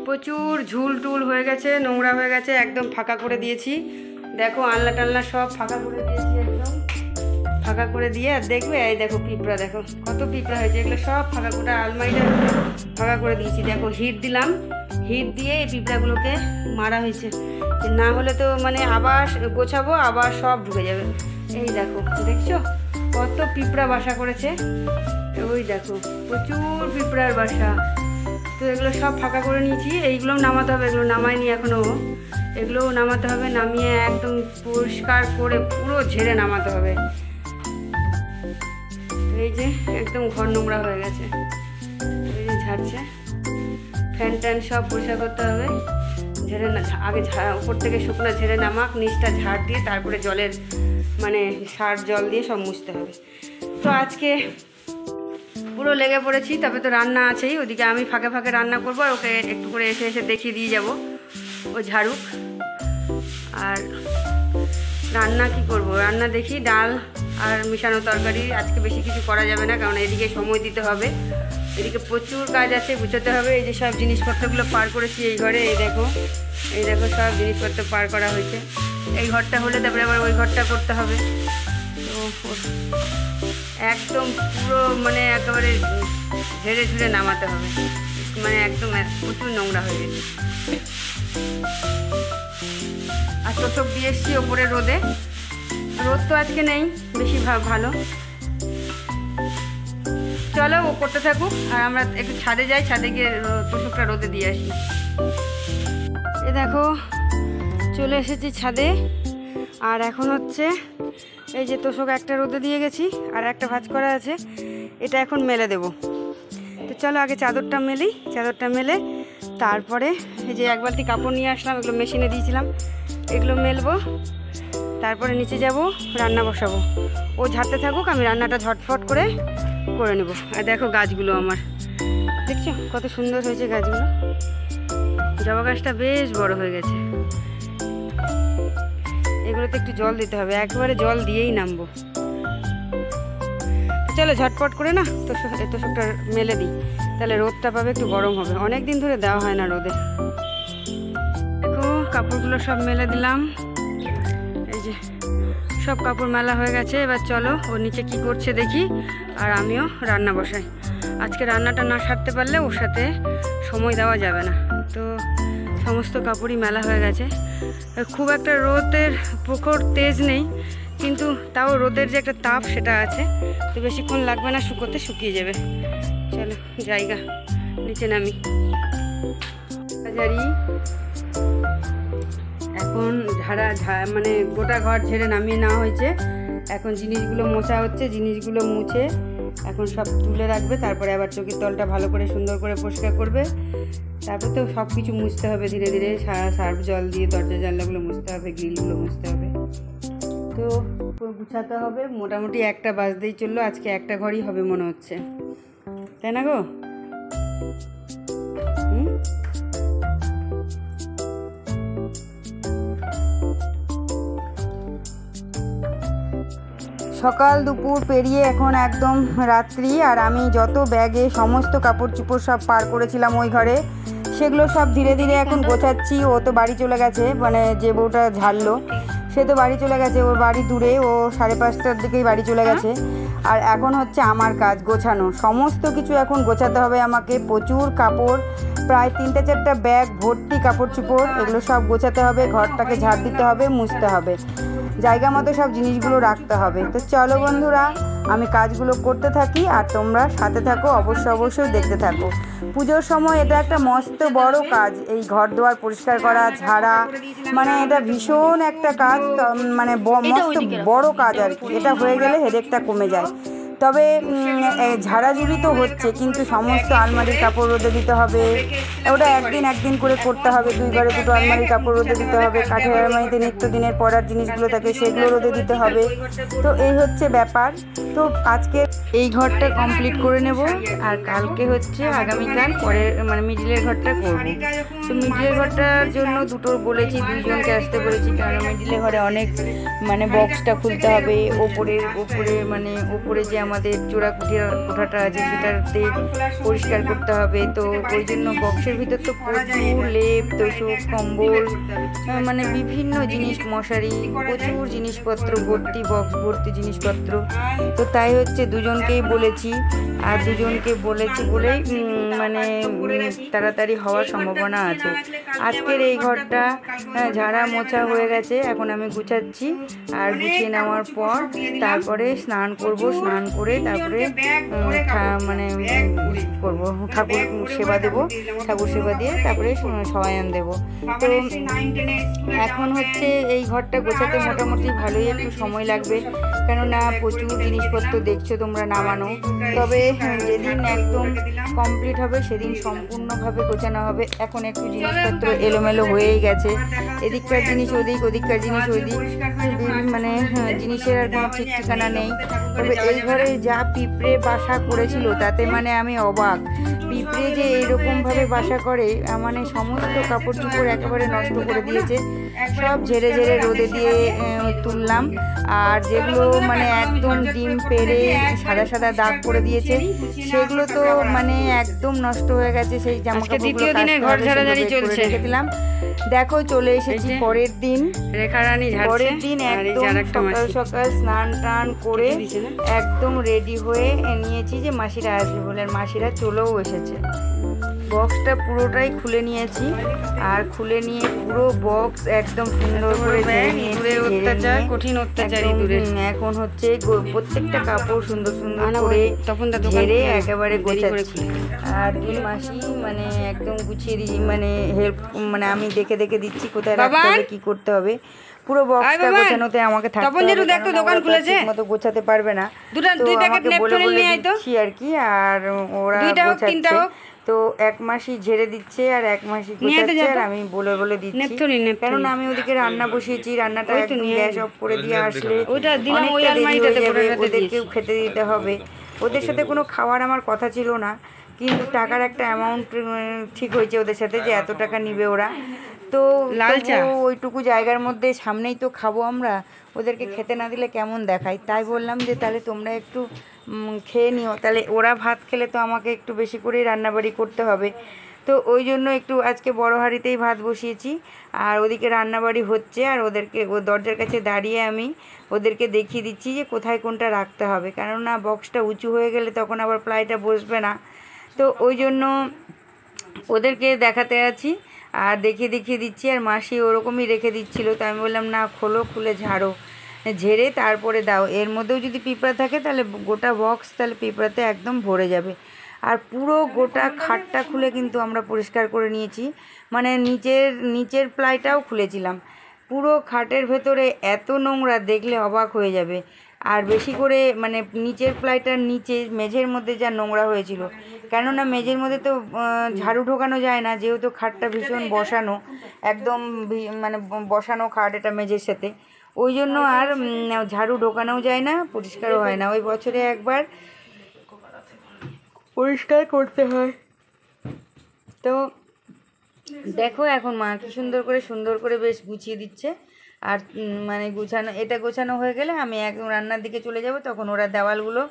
প্রচুর ঝুল টুল হয়ে গেছে, নোংরা হয়ে গেছে, একদম ফাঁকা করে দিয়েছি। দেখো আলনা টালনা সব ফাঁকা করে দিয়েছি, একদম ফাঁকা করে দিয়ে। আর দেখবে এই দেখো পিঁপড়া, দেখো কত পিঁপড়া হয়েছে, এগুলো সব ফাঁকা করে আলমারিটা ফাঁকা করে দিয়েছি। দেখো হিট দিলাম, হিট দিয়ে এই পিঁপড়াগুলোকে মারা হয়েছে, না হলে তো মানে আবার গোছাবো, আবার সব ঢুকে যাবে। এই দেখো দেখছো কত পিঁপড়া বাসা করেছে, ওই দেখো প্রচুর পিঁপড়ার বাসা। তো এগুলো সব ফাঁকা করে নিয়েছি, এইগুলোও নামাতে হবে, এগুলো নামাইনি এখনও, এগুলোও নামাতে হবে, নামিয়ে একদম পরিষ্কার করে পুরো ঝেড়ে নামাতে হবে। এই যে একদম ঘর নোংরা হয়ে গেছে, এই যে ঝাড়ছে, ফ্যান ট্যান সব পরিষ্কার করতে হবে, ঝেড়ে না আগে উপর থেকে শুকনো ঝেড়ে নামাক, নিচটা ঝাড় দিয়ে তারপরে জলের মানে সার জল দিয়ে সব মুছতে হবে। তো আজকে পুরো লেগে পড়েছি, তবে তো রান্না আছেই, ওদিকে আমি ফাঁকে ফাঁকে রান্না করবো, আর ওকে একটু করে এসে এসে দেখিয়ে দিয়ে যাব, ও ঝাড়ুক। আর রান্না কি করব, রান্না দেখি ডাল আর মিশানো তরকারি, আজকে বেশি কিছু করা যাবে না, কারণ এদিকে সময় দিতে হবে, এদিকে প্রচুর কাজ আছে, গুছোতে হবে। এই যে সব জিনিসপত্রগুলো পার করেছি এই ঘরে, এই দেখো সব জিনিসপত্র পার করা হয়েছে। এই ঘরটা হলে তারপরে আবার ওই ঘরটা করতে হবে। তো একদম পুরো মানে একেবারে ঝেড়ে ঝুড়ে নামাতে হবে, মানে একদম প্রচুর নোংরা হয়ে গেছে। আর তোষক দিয়ে এসছি ওপরে রোদে, রোদ তো আজকে নেই বেশি ভালো। চলো ও করতে থাকুক, আর আমরা একটু ছাদে যাই, ছাদে গিয়ে তোষকটা রোদে দিয়ে আসি। এ দেখো চলে এসেছি ছাদে, আর এখন হচ্ছে এই যে তোষক একটা রোদে দিয়ে গেছি, আর একটা ভাঁজ করা আছে, এটা এখন মেলে দেব। তো চলো আগে চাদরটা মেলি, চাদরটা মেলে তারপরে এই যে এক বালতি কাপড় নিয়ে আসলাম, এগুলো মেশিনে দিয়েছিলাম, এগুলো মেলবো, তারপরে নিচে যাব রান্না বসাবো। ও ঝাড়তে থাকুক, আমি রান্নাটা ঝটফট করে নেব। আর দেখো গাছগুলো আমার, দেখছো কত সুন্দর হয়েছে গাছগুলো, জবা গাছটা বেশ বড় হয়ে গেছে। এগুলোতে একটু জল দিতে হবে, একবারে জল দিয়েই নামবো। চলো ঝটপট করে না তোষকটা মেলে দিই, তাহলে রোদটা পাবে, একটু গরম হবে, অনেক দিন ধরে দেওয়া হয় না রোদে। দেখো কাপড়গুলো সব মেলে দিলাম, এই যে সব কাপড় মেলা হয়ে গেছে। এবার চলো ওর নিচে কি করছে দেখি, আর আমিও রান্না বসাই। আজকে রান্নাটা না সারতে পারলে ওর সাথে সময় দেওয়া যাবে না। তো সমস্ত কাপড়ই মেলা হয়ে গেছে, খুব একটা রোদের প্রখর তেজ নেই, কিন্তু তাও রোদের যে একটা তাপ সেটা আছে, তো বেশিক্ষণ লাগবে না শুকোতে, শুকিয়ে যাবে। চলো জায়গা নিচে নামি। এখন মানে গোটা ঘর ঝেড়ে নামিয়ে নেওয়া হয়েছে, এখন জিনিসগুলো মোছা হচ্ছে, জিনিসগুলো মুছে এখন সব তুলে রাখবে, তারপরে আবার চোখের তলটা ভালো করে সুন্দর করে পরিষ্কার করবে, তারপর তো সব কিছু মুছতে হবে ধীরে ধীরে, সার্ফ জল দিয়ে দরজা জানলাগুলো মুছতে হবে, গ্রিলগুলো মুছতে হবে। তো গুছাতে হবে, মোটামুটি একটা বাজতেই চললো, আজকে একটা ঘরই হবে মনে হচ্ছে, তাই না গো? সকাল দুপুর পেরিয়ে এখন একদম রাত্রি, আর আমি যত ব্যাগে সমস্ত কাপড় চোপড় সব পার করেছিলাম ওই ঘরে, সেগুলো সব ধীরে ধীরে এখন গোছাচ্ছি। ও তো বাড়ি চলে গেছে, মানে যে বউটা ঝাড়লো সে তো বাড়ি চলে গেছে, ওর বাড়ি দূরে, ও 5:30টার দিকেই বাড়ি চলে গেছে। আর এখন হচ্ছে আমার কাজ গোছানো, সমস্ত কিছু এখন গোছাতে হবে আমাকে, প্রচুর কাপড়, প্রায় 3-4টা ব্যাগ ভর্তি কাপড় চোপড়, এগুলো সব গোছাতে হবে, ঘরটাকে ঝাড় দিতে হবে, মুছতে হবে, জায়গা মতো সব জিনিসগুলো রাখতে হবে। তো চলো বন্ধুরা আমি কাজগুলো করতে থাকি, আর তোমরা সাথে থাকো, অবশ্যই দেখতে থাকো। পুজোর সময় এটা একটা মস্ত বড় কাজ, এই ঘর দুয়ার পরিষ্কার করা, ঝাড়া, মানে এটা ভীষণ একটা কাজ, মানে মস্ত বড় কাজ আর কি। এটা হয়ে গেলে হেডেকটা কমে যায়। তবে ঝাড়াঝুড়ি তো হচ্ছে, কিন্তু সমস্ত আলমারির কাপড় রোদে দিতে হবে, ওটা একদিন করে করতে হবে। 2 ঘরে 2টো আলমারির কাপড় রোদে দিতে হবে, কাঠের আলমারিতে নিত্যদিনের পরার জিনিসগুলো থাকে সেগুলো রোদে দিতে হবে। তো এই হচ্ছে ব্যাপার। তো আজকে এই ঘরটা কমপ্লিট করে নেব, আর কালকে হচ্ছে আগামীকাল পরের মানে মিডিলের ঘরটা করব। তো মিডিলের ঘরটার জন্য দুটো বলেছি, 2জনকে আসতে বলেছি, কারণ মিডিলের ঘরে অনেক মানে বক্সটা খুলতে হবে, ওপরে মানে ওপরে যে আমাদের কোঠাটা আছে সেটাতে পরিষ্কার করতে হবে। তো ওই জন্য বক্সের ভিতর তো প্রচুর লেপ, তোষক, কম্বল, মানে বিভিন্ন জিনিস, মশারি, প্রচুর জিনিসপত্র ভর্তি, বক্স ভর্তি জিনিসপত্র। তো তাই হচ্ছে দুজনকেই বলেছি, আর দুজনকে বলেছি বলেই মানে তাড়াতাড়ি হওয়ার সম্ভাবনা আছে। আজকের এই ঘরটা ঝাড়া মোছা হয়ে গেছে, এখন আমি গুছাচ্ছি। আর গুছিয়ে নেওয়ার পর তারপরে স্নান করব, স্নান করে তারপরে মানে করবো ঠাকুর সেবা দেব, ঠাকুর সেবা দিয়ে তারপরে শয়ন দেব। তো এখন হচ্ছে এই ঘরটা গোছাতে মোটামুটি ভালোই একটু সময় লাগবে, কেননা প্রচুর জিনিসপত্র দেখছো তোমরা নামানো। তবে যেদিন একদম কমপ্লিট হবে সেদিন সম্পূর্ণভাবে গোছানো হবে। এখন একটু জিনিসপত্র এলোমেলো হয়েই গেছে, এদিককার জিনিস ওদিক, ওদিককার জিনিস ওদিক, মানে জিনিসের আর কোনো ঠিক ঠিকানা নেই। তবে এই ঘরে যা পিঁপড়ে বাসা করেছিল তাতে মানে আমি অবাক। পিঁপড়ে যে এইরকমভাবে বাসা করে, মানে সমস্ত কাপড় চোপড় একেবারে নষ্ট করে দিয়েছে। সব ঝেড়ে ঝেড়ে রোদে দিয়ে তুললাম, আর যেগুলো মানে একদম ডিম পেড়ে সাদা সাদা দাগ করে দিয়েছে সেগুলো তো মানে একদম নষ্ট হয়ে গেছে। সেই জামা কাপড়গুলো ঘর ঝাড়াঝাড়ি চলছে রেখে দিলাম। দেখো চলে এসেছি পরের দিন, পরের দিন একদম সকাল সকাল স্নান টান করে একদম রেডি হয়ে নিয়েছি যে মাসিরা আসবে বলে, মাসিরা চলেও এসেছে। বক্সটা পুরোটাই খুলে নিয়েছি, আর খুলে নিয়ে পুরো বক্স একদম সুন্দর করে কঠিন অত্যাচারী এখন হচ্ছে প্রত্যেকটা কাপড় সুন্দর সুন্দর করে ঝেড়ে একেবারে গোছাচ্ছি। আর দুই মাসি মানে একদম গুছিয়ে দিই, মানে হেল্প, মানে আমি দেখে দেখে দিচ্ছি কোথায় রাখতে হবে, কি করতে হবে। পুরো বক্সটা গোছানোতে আমাকে থাকতে হবে, দোকান খুলেছে মতো গোছাতে পারবে না, তো আমাকে বলে বলে দিচ্ছি আর কি। আর ওরা গোছাচ্ছে, তো এক মাসি ঝেড়ে দিচ্ছে আর এক মাসি গোছাচ্ছে, আর আমি বলে বলে দিচ্ছি, কেননা আমি ওদিকে রান্না বসিয়েছি। রান্নাটা একদম গ্যাস অফ করে দিয়ে আসলে ওদেরকেও খেতে দিতে হবে। ওদের সাথে কোনো খাওয়ার আমার কথা ছিল না, কিন্তু টাকার একটা অ্যামাউন্ট ঠিক হয়েছে ওদের সাথে যে এত টাকা নিবে ওরা। তো ওইটুকু জায়গার মধ্যে সামনেই তো খাবো আমরা, ওদেরকে খেতে না দিলে কেমন দেখায়। তাই বললাম যে তাহলে তোমরা একটু খেয়ে নিও, তাহলে ওরা ভাত খেলে তো আমাকে একটু বেশি করেই রান্নাবাড়ি করতে হবে। তো ওই জন্য একটু আজকে বড় হাঁড়িতেই ভাত বসিয়েছি, আর ওদিকে রান্নাবাড়ি হচ্ছে, আর ওদেরকে ও দরজার কাছে দাঁড়িয়ে আমি ওদেরকে দেখিয়ে দিচ্ছি যে কোথায় কোনটা রাখতে হবে, কেননা বক্সটা উঁচু হয়ে গেলে তখন আবার প্লাইটা বসবে না। তো ওই জন্য ওদেরকে দেখাতে আছি আর দেখিয়ে দিচ্ছি। আর মাসি ওরকমই রেখে দিচ্ছিলো, তো আমি বললাম না খোলো, খুলে ঝাড়ো, ঝেড়ে তারপরে দাও। এর মধ্যেও যদি পিঁপড়া থাকে তাহলে গোটা বক্স তাহলে পিঁপড়াতে একদম ভরে যাবে। আর পুরো গোটা খাটটা খুলে কিন্তু আমরা পরিষ্কার করে নিয়েছি, মানে নিচের প্লাইটাও খুলেছিলাম। পুরো খাটের ভেতরে এত নোংরা দেখলে অবাক হয়ে যাবে। আর বেশি করে মানে নিচের প্লাইটার নিচে মেঝের মধ্যে যা নোংরা হয়েছিল, কেননা মেঝের মধ্যে তো ঝাড়ু ঢোকানো যায় না, যেহেতু খাটটা ভীষণ বসানো, একদম মানে বসানো খাট এটা মেঝের সাথে, ওই জন্য আর ঝাড়ু ঢোকানোও যায় না, পরিষ্কারও হয় না। ওই বছরে একবার পরিষ্কার করতে হয়। তো দেখো এখন মা কি সুন্দর করে বেশ গুছিয়ে দিচ্ছে। আর মানে এটা গোছানো হয়ে গেলে আমি একদম রান্নার দিকে চলে যাব, তখন ওরা দেওয়ালগুলো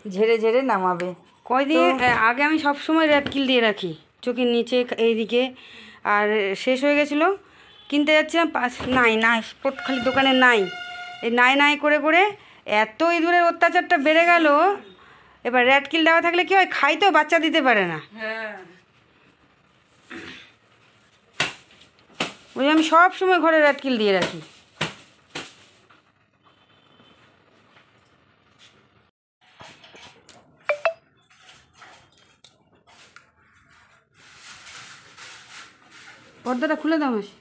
ঝেড়ে ঝেড়ে নামাবে। কয়দিন আগে আমি সবসময় র্যাটকিল দিয়ে রাখি চোখের নিচে এইদিকে, আর শেষ হয়ে গেছিলো, কিনতে যাচ্ছিলাম নাই খালি দোকানে নাই, এই নাই করে এত ইঁদুরের অত্যাচারটা বেড়ে গেল। এবার র্যাটকিল দেওয়া থাকলে কি হয়, খাই তো বাচ্চা দিতে পারে না। ওই আমি সব সময় ঘরে র্যাটকিল দিয়ে রাখি। পর্দাটা খুলে দাও মাসি।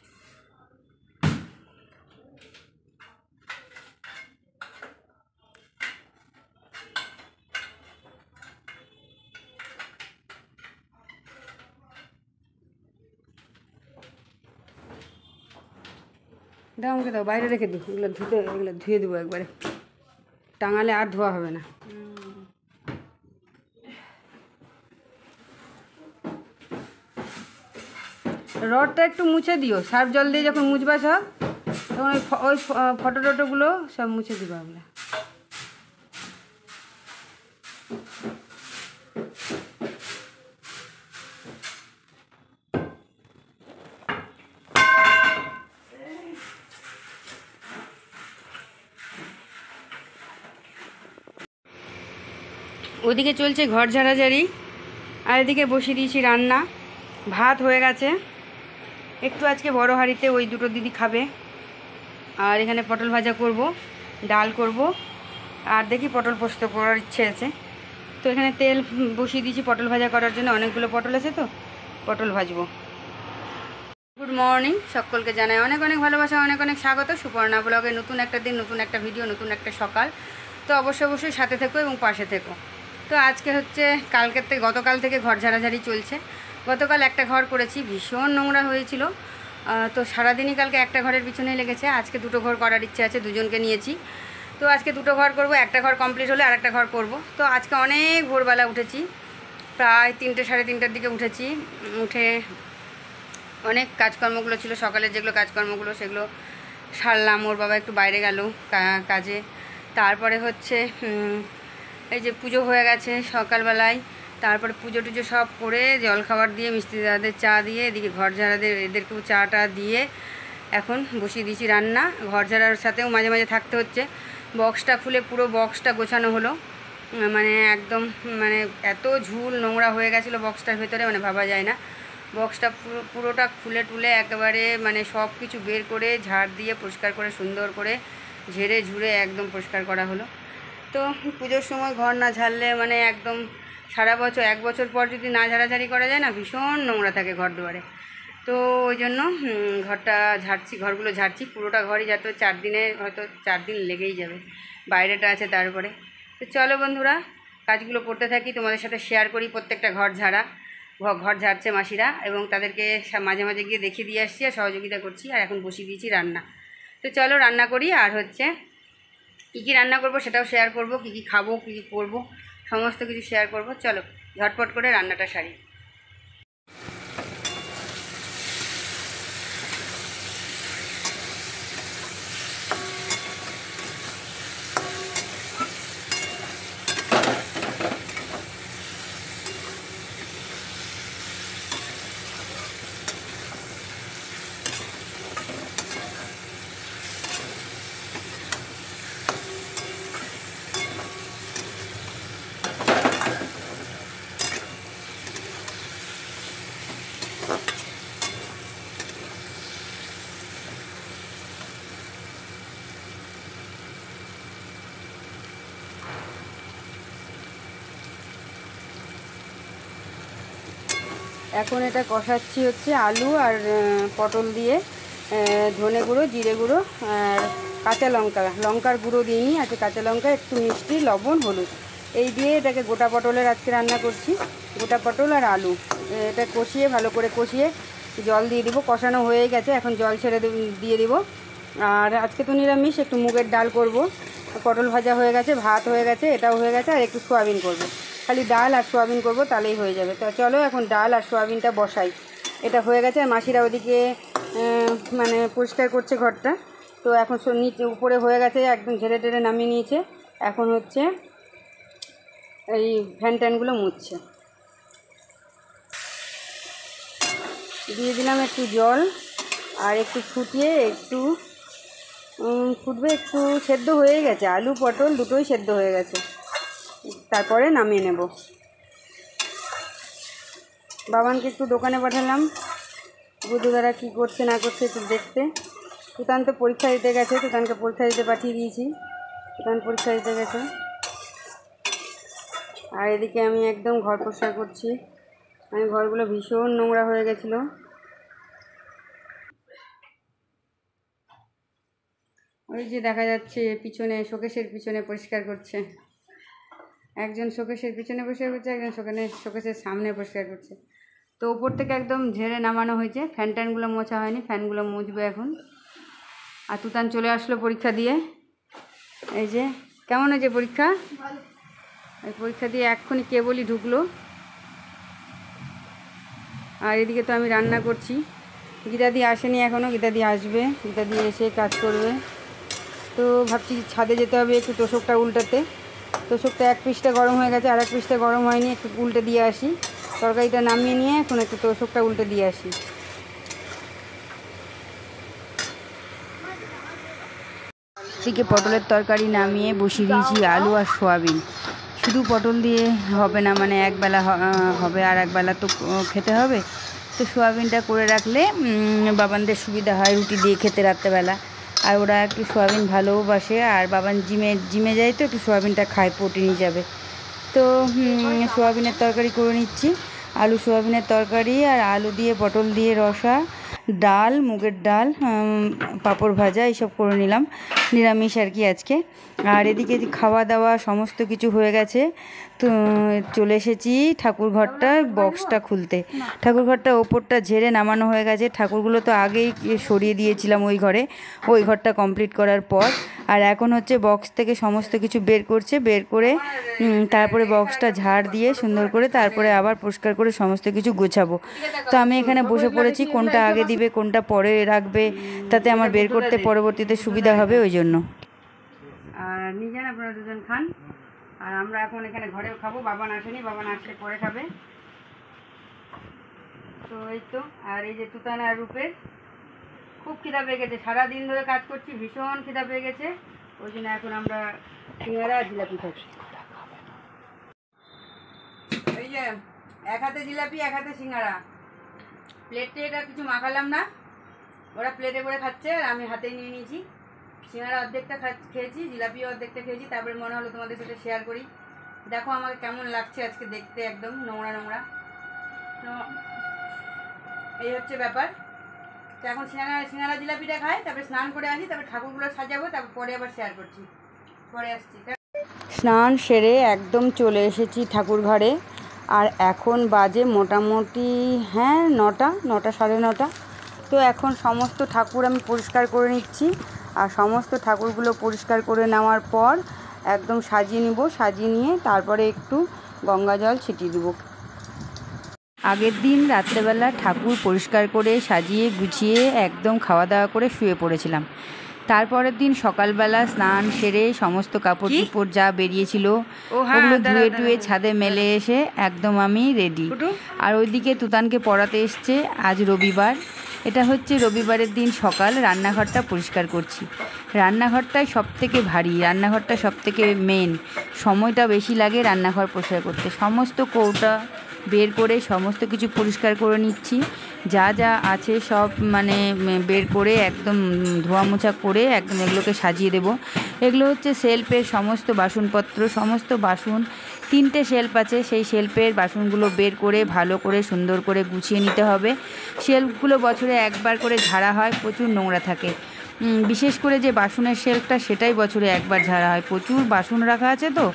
দাও আমাকে দাও, বাইরে রেখে দিই, এগুলো ধুয়ে দেবো একবারে, টাঙালে আর ধোয়া হবে না। রডটা একটু মুছে দিও, সার্ফ জল দিয়ে যখন মুছবা সব, তখন ওই ফটো টটোগুলো সব মুছে দিবা আমরা। ওদিকে চলছে ঘর ঝাড়াঝাড়ি, আর এদিকে বসিয়ে দিয়েছি রান্না। ভাত হয়ে গেছে, একটু আজকে বড় হাঁড়িতে ওই দুটো দিদি খাবে। আর এখানে পটল ভাজা করব, ডাল করব, আর দেখি পটল পোস্ত করার ইচ্ছে আছে। তো এখানে তেল বসিয়ে দিয়েছি পটল ভাজা করার জন্য, অনেকগুলো পটল আছে তো পটল ভাজবো। গুড মর্নিং, সকলকে জানাই অনেক অনেক ভালোবাসা, অনেক অনেক স্বাগত সুপর্ণা ব্লগে। নতুন একটা দিন, নতুন একটা ভিডিও, নতুন একটা সকাল। তো অবশ্যই সাথে থেকো এবং পাশে থেকো। তো আজকে হচ্ছে গতকাল থেকে ঘর ঝাড়াঝাড়ি চলছে। গতকাল একটা ঘর করেছি, ভীষণ নোংরা হয়েছিল। তো সারাদিনই কালকে একটা ঘরের পিছনেই লেগেছে। আজকে দুটো ঘর করার ইচ্ছে আছে, দুজনকে নিয়েছি। তো আজকে দুটো ঘর করব, একটা ঘর কমপ্লিট হলে আরেকটা ঘর করব। তো আজকে অনেক ভোরবেলা উঠেছি, প্রায় 3টে সাড়ে 3টার দিকে উঠেছি। উঠে অনেক কাজকর্মগুলো ছিল সকালের, যেগুলো কাজকর্মগুলো সেগুলো সারলাম। ওর বাবা একটু বাইরে গেল কাজে। তারপরে হচ্ছে এই যে পুজো হয়ে গেছে সকালবেলায়। তারপরে পুজো টুজো সব করে জলখাবার দিয়ে, মিস্ত্রি দাদাদের চা দিয়ে, এদিকে ঘর ঝাড়াদের এদেরকেও চাটা দিয়ে এখন বসিয়ে দিয়েছি রান্না। ঘর ঝাড়ার সাথেও মাঝে মাঝে থাকতে হচ্ছে। বক্সটা খুলে পুরো বক্সটা গোছানো হলো, মানে একদম মানে এত ঝুল নোংরা হয়ে গেছিলো বক্সটার ভেতরে, মানে ভাবা যায় না। বক্সটা পুরোটা খুলে টুলে একেবারে মানে সব কিছু বের করে ঝাড় দিয়ে পরিষ্কার করে সুন্দর করে ঝেড়ে ঝুড়ে একদম পরিষ্কার করা হলো। তো পুজোর সময় ঘর না ঝাড়লে মানে একদম সারা বছর, 1 বছর পর যদি না ঝাড়াঝাড়ি করা যায় না, ভীষণ নোংরা থাকে ঘর দুয়ারে। তো ওই জন্য ঘরটা ঝাড়ছি, ঘরগুলো ঝাড়ছি। পুরোটা ঘরই যাতে 4 দিনে, হয়তো 4 দিন লেগেই যাবে, বাইরেটা আছে তারপরে। তো চলো বন্ধুরা, কাজগুলো করতে থাকি, তোমাদের সাথে শেয়ার করি প্রত্যেকটা ঘর ঝাড়ছে মাসিরা, এবং তাদেরকে মাঝে মাঝে গিয়ে দেখিয়ে দিয়ে আসছি আর সহযোগিতা করছি। আর এখন বসিয়ে দিয়েছি রান্না। তো চলো রান্না করি, আর হচ্ছে কী কী রান্না করব সেটাও শেয়ার করব, কী কী খাবো, কী কী করবো, সমস্ত কিছু শেয়ার করব। চলো ঝটপট করে রান্নাটা সারি। এখন এটা কষাচ্ছি হচ্ছে আলু আর পটল দিয়ে, ধনে গুঁড়ো, জিরে গুঁড়ো আর কাঁচা লঙ্কার গুঁড়ো দিইনি, আছে কাঁচা লঙ্কা, একটু মিষ্টি, লবণ, হলুদ, এই দিয়ে এটাকে গোটা পটলের আজকে রান্না করছি। গোটা পটল আর আলু এটা কষিয়ে, ভালো করে কষিয়ে জল দিয়ে দিব। কষানো হয়ে গেছে, এখন জল ছেড়ে দিয়ে দিব। আর আজকে তো নিরামিষ, একটু মুগের ডাল করব। পটল ভাজা হয়ে গেছে, ভাত হয়ে গেছে, এটাও হয়ে গেছে, আর একটু সোয়াবিন করব। খালি ডাল আর সোয়াবিন করব, তাহলেই হয়ে যাবে। তো চলো এখন ডাল আর সোয়াবিনটা বসাই। এটা হয়ে গেছে, আর মাসিরা ওদিকে মানে পরিষ্কার করছে ঘরটা। তো এখন নিচে উপরে হয়ে গেছে, একদম ঝেড়ে টেড়ে নামিয়ে নিয়েছে। এখন হচ্ছে এই ফ্যান ট্যানগুলো মুছছে। দিয়ে দিলাম একটু জল, আর একটু ফুটিয়ে, একটু ফুটবে, একটু সেদ্ধ হয়ে গেছে, আলু পটল দুটোই সেদ্ধ হয়ে গেছে। তারপরে নামিয়ে নেব। বাবানকে একটু দোকানে পাঠালাম, বুধুদারা কী করছে না করছে একটু দেখতে। তুতান তো পরীক্ষা দিতে গেছে, তুতানকে পরীক্ষা দিতে পাঠিয়ে দিয়েছি, তুতান পরীক্ষা দিতে গেছে। আর এদিকে আমি একদম ঘর পরিষ্কার করছি, মানে ঘরগুলো ভীষণ নোংরা হয়ে গেছিলো। ওই যে দেখা যাচ্ছে পিছনে, শোকেসের পিছনে পরিষ্কার করছে একজন, শোকেসের পিছনে পরিষ্কার করছে একজন, শোকেসের সামনে পরিষ্কার করছে। তো উপর থেকে একদম ঝেড়ে নামানো হয়েছে, ফ্যান ট্যানগুলো মোছা হয়নি, ফ্যানগুলো মুছবে এখন। আর তুতান চলে আসলো পরীক্ষা দিয়ে। এই যে কেমন হয়েছে পরীক্ষা? এই পরীক্ষা দিয়ে এক্ষুনি কেবলই ঢুকলো। আর এদিকে তো আমি রান্না করছি। গীতাদি আসেনি এখনও, গীতাদি আসবে, গীতাদি এসে কাজ করবে। তো ভাবছি ছাদে যেতে হবে একটু তোষকটা উল্টাতে। তোষকটা এক পিসটা গরম হয়ে গেছে, আর এক পিসটা গরম হয়নি, একটু উল্টে দিয়ে আসি। তরকারিটা নামিয়ে নিয়ে এখন একটু তোষকটা উল্টে দিয়ে আসি। এদিকে পটলের তরকারি নামিয়ে বসিয়ে দিয়েছি আলু আর সোয়াবিন। শুধু পটল দিয়ে হবে না, মানে একবেলা হবে আর একবেলা তো খেতে হবে। তো সোয়াবিনটা করে রাখলে বাবানদের সুবিধা হয় রুটি দিয়ে খেতে রাত্রেবেলা। আর ওরা একটু সোয়াবিন ভালোবাসে, আর বাবান জিমে যায় তো একটু সোয়াবিনটা খায় প্রোটিন হিসাবে। তো সোয়াবিনের তরকারি করে নিচ্ছি, আলু সোয়াবিনের তরকারি আর আলু দিয়ে পটল দিয়ে রসা, ডাল, মুগের ডাল, পাঁপড় ভাজা এইসব করে নিলাম, নিরামিষ আর কি আজকে। আর এদিকে খাওয়া দাওয়া সমস্ত কিছু হয়ে গেছে। তো চলে এসেছি ঠাকুর ঘরটার বক্সটা খুলতে। ঠাকুর ঘরটা ওপরটা ঝেড়ে নামানো হয়ে গেছে, ঠাকুরগুলো তো আগেই সরিয়ে দিয়েছিলাম ওই ঘরে, ওই ঘরটা কমপ্লিট করার পর। আর এখন হচ্ছে বক্স থেকে সমস্ত কিছু বের করছে, বের করে তারপরে বক্সটা ঝাড় দিয়ে সুন্দর করে তারপরে আবার পরিষ্কার করে সমস্ত কিছু গোছাবো। তো আমি এখানে বসে পড়েছি, কোনটা আগে দিবে কোনটা পরে রাখবে তাতে আমার বের করতে পরবর্তীতে সুবিধা হবে, ওই জন্য। আর নিয়ে যান আপনারা দুজন খান, আর আমরা এখন এখানে ঘরেও খাবো। বাবান আসেনি, বাবান আসলে পরে খাবে। তো এই তো, আর এই যে তুতান আর রূপের খুব খিদা পেয়ে গেছে, সারাদিন ধরে কাজ করছি, ভীষণ খিদা পেয়ে গেছে, ওই জন্য এখন আমরা সিঙ্গারা আর জিলাপি খাচ্ছি। এই যে এক হাতে জিলাপি এক হাতে সিঙ্গারা, প্লেটে এটা কিছু মাখালাম না, ওরা প্লেটে করে খাচ্ছে আর আমি হাতেই নিয়ে নিয়েছি। সিঙ্গারা অর্ধেকটা খেয়েছি, জিলাপিও অর্ধেকটা খেয়েছি, তারপরে মনে হলো তোমাদের সাথে শেয়ার করি। দেখো আমাকে কেমন লাগছে আজকে দেখতে, একদম নোংরা নোংরা। তো এই হচ্ছে ব্যাপার। তো এখন সিঙ্গারা জিলাপিটা খাই, তারপরে স্নান করে আসি, তারপরে ঠাকুরগুলো সাজাবো, তারপর পরে আবার শেয়ার করছি, পরে আসছি। স্নান সেরে একদম চলে এসেছি ঠাকুর ঘরে, আর এখন বাজে মোটামুটি 9টা সাড়ে 9টা। তো এখন সমস্ত ঠাকুর আমি পরিষ্কার করে নিচ্ছি, আর সমস্ত ঠাকুরগুলো পরিষ্কার করে নেওয়ার পর একদম সাজিয়ে নিব, সাজিয়ে নিয়ে তারপরে একটু গঙ্গা জল ছিটিয়ে দেবো। আগের দিন রাত্রেবেলা ঠাকুর পরিষ্কার করে সাজিয়ে গুছিয়ে একদম খাওয়া দাওয়া করে শুয়ে পড়েছিলাম। তারপরের দিন সকালবেলা স্নান সেরে সমস্ত কাপড় চোপড় যা বেরিয়েছিল ওগুলো ধুয়ে টুয়ে ছাদে মেলে এসে একদম আমি রেডি। আর ওইদিকে তুতানকে পড়াতে এসছে, আজ রবিবার, এটা হচ্ছে রবিবারের দিন সকাল। রান্নাঘরটা পরিষ্কার করছি, রান্নাঘরটাই সব থেকে ভারী, রান্নাঘরটা সব থেকে মেন, সময়টা বেশি লাগে রান্নাঘর পরিষ্কার করতে। সমস্ত কৌটা বের করে সমস্ত কিছু পরিষ্কার করে নিচ্ছি, যা যা আছে সব মানে বের করে একদম ধোয়া মোছা করে একদম এগুলোকে সাজিয়ে দেব। এগুলো হচ্ছে শেলফের সমস্ত বাসনপত্র, সমস্ত বাসন, 3টে শেলফ আছে, সেই শেলফের বাসনগুলো বের করে ভালো করে সুন্দর করে গুছিয়ে নিতে হবে। শেলফগুলো বছরে একবার করে ঝাড়া হয়, প্রচুর নোংরা থাকে। বিশেষ করে যে বাসনের শেলফটা সেটাই বছরে একবার ঝাড়া হয়, প্রচুর বাসন রাখা আছে তো।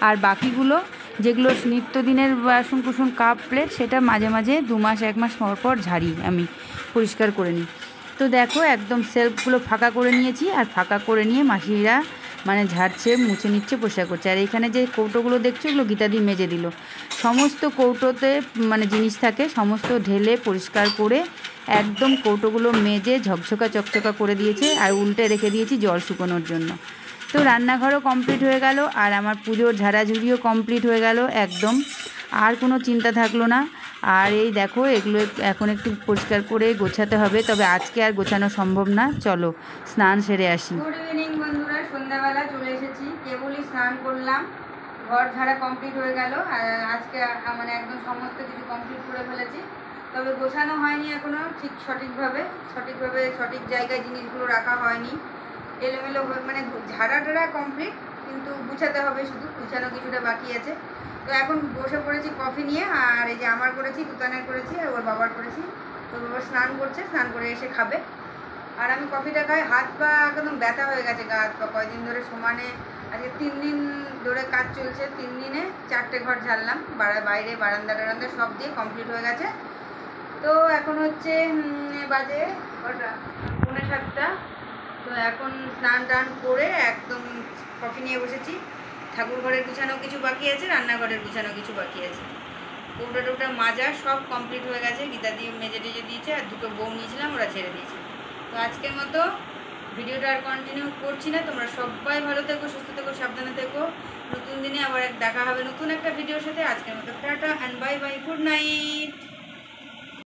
আর বাকিগুলো যেগুলো নিত্যদিনের বাসন কুসন কাপ প্লেট সেটা মাঝে মাঝে 2 মাস 1 মাস পর পর ঝাড়ি, আমি পরিষ্কার করে নিই। তো দেখো একদম শেলফগুলো ফাঁকা করে নিয়েছি, আর ফাঁকা করে নিয়ে মাসিরা মানে ঝাড়ছে, মুছে নিচ্ছে, পরিষ্কার করছে। আর এখানে যে কৌটোগুলো দেখছো এগুলো গীতাদি মেজে দিল। সমস্ত কৌটোতে মানে জিনিস থাকে, সমস্ত ঢেলে পরিষ্কার করে একদম কৌটোগুলো মেজে ঝকঝকা চকচকা করে দিয়েছে, আর উল্টে রেখে দিয়েছি জল শুকোনোর জন্য। তো রান্নাঘরও কমপ্লিট হয়ে গেল, আর আমার পুজোর ঝাড়াঝুড়িও কমপ্লিট হয়ে গেল একদম, আর কোনো চিন্তা থাকলো না। আর এই দেখো এগুলো এখন একটু পরিষ্কার করে গোছাতে হবে, তবে আজকে আর গোছানো সম্ভব না। চলো স্নান সেরে আসি। গুড ইভিনিং বন্ধুরা, সন্ধ্যাবেলা চলে এসেছি, কেবলই স্নান করলাম, ঘর ঝাড়া কমপ্লিট হয়ে গেল। আর আজকে মানে একদম সমস্ত কিছু কমপ্লিট করে ফেলেছি, তবে গোছানো হয়নি এখনও ঠিক সঠিকভাবে সঠিক জায়গায় জিনিসগুলো রাখা হয়নি, এলোমেলো মানে ঝাড়া টাড়া কমপ্লিট, কিন্তু গুছাতে হবে, শুধু গুছানো কিছুটা বাকি আছে। তো এখন বসে পড়েছি কফি নিয়ে, আর এই যে আমার করেছি, তুতানের করেছি, আর ওর বাবার করেছি। তো বাবা স্নান করছে, স্নান করে এসে খাবে, আর আমি কফিটা খাই। হাত পা একদম ব্যথা হয়ে গেছে, গা হাত পা কয়দিন ধরে সমানে, আজকে 3 দিন ধরে কাজ চলছে, 3 দিনে 4টে ঘর ঝাড়লাম, বাইরে বারান্দা টারান্দা সব দিয়ে কমপ্লিট হয়ে গেছে। তো এখন হচ্ছে বাজে 7:30। তো এখন স্নান টান করে একদম কফি নিয়ে বসেছি। ঠাকুর ঘরের গুছানো কিছু বাকি আছে, রান্নাঘরের গুছানো কিছু বাকি আছে, কৌটা টৌটা মাজা সব কমপ্লিট হয়ে গেছে। গীতা দিয়ে মেজে টেজে দিয়েছে, আর 2টো বউ নিয়েছিলাম, ওরা ছেড়ে দিয়েছে। তো আজকের মতো ভিডিওটা আর কন্টিনিউ করছি না। তোমরা সবাই ভালো থেকো, সুস্থ থেকো, সাবধানে থেকো। নতুন দিনে আবার দেখা হবে নতুন একটা ভিডিওর সাথে। আজকের মতো tata and bye bye, good night.